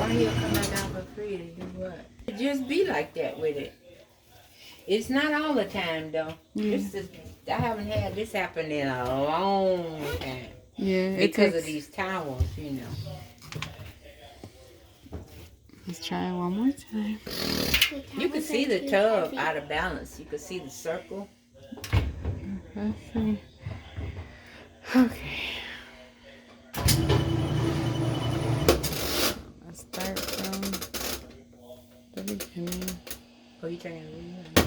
Why he'll come back out for free to do what? Just be like that with it. It's not all the time though. Yeah. I haven't had this happen in a long time. Yeah, because of these towels, you know. Let's try it one more time. You can see the tub out of balance. You can see the circle. Let's see. Okay. Let's start from the beginning. Oh, you turning it on?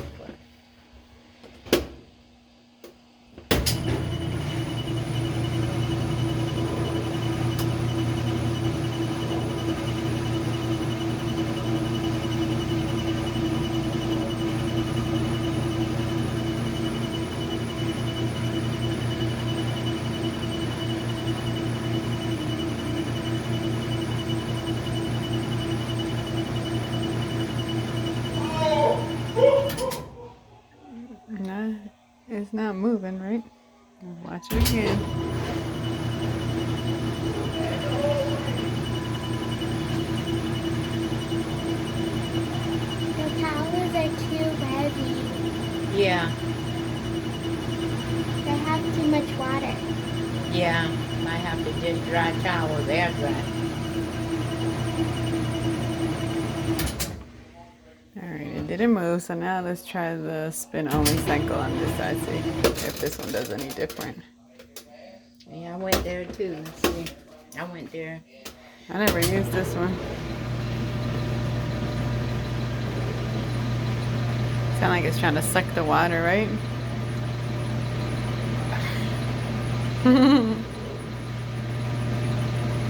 No, it's not moving, right? Watch it again. The towels are too heavy. Yeah. They have too much water. Yeah. Might have to just dry towels, air dry. Alright, it didn't move, so now let's try the spin only cycle on this side, see if this one does any different. Yeah, I went there too. Let's see. I went there. I never used this one. Sound like it's trying to suck the water, right?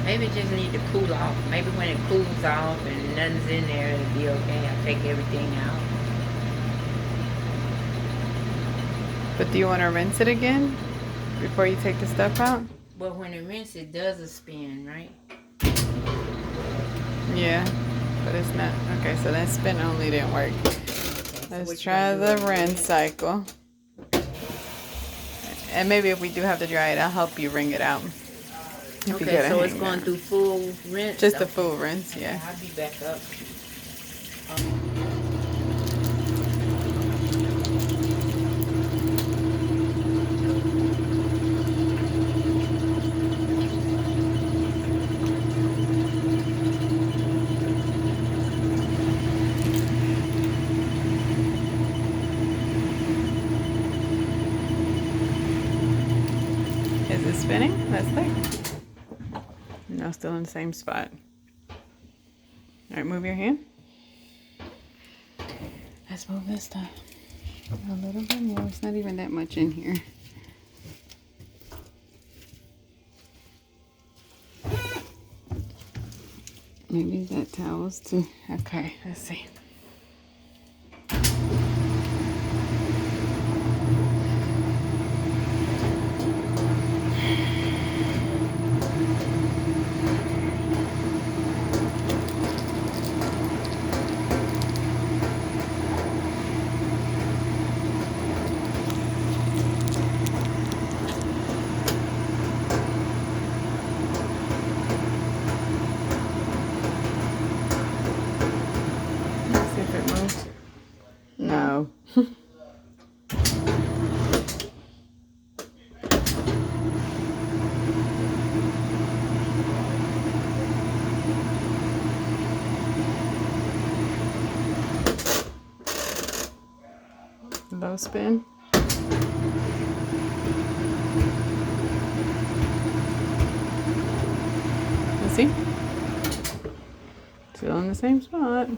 Maybe it just need to cool off. Maybe when it cools off and nothing's in there, it'll be okay. I'll take everything out. But do you want to rinse it again before you take the stuff out? But when it rinses, it does a spin, right? Yeah, but it's not. Okay, so that spin only didn't work. Let's try the rinse cycle. And maybe if we do have to dry it, I'll help you wring it out. Okay, so it's going through full rinse? Just a full rinse, yeah. I'll be back up. Is it spinning? Let's see. No, still in the same spot. All right, move your hand. Let's move this stuff a little bit more. It's not even that much in here. Maybe that towel's too. Okay, let's see. No. Low spin. Let's see. Still in the same spot.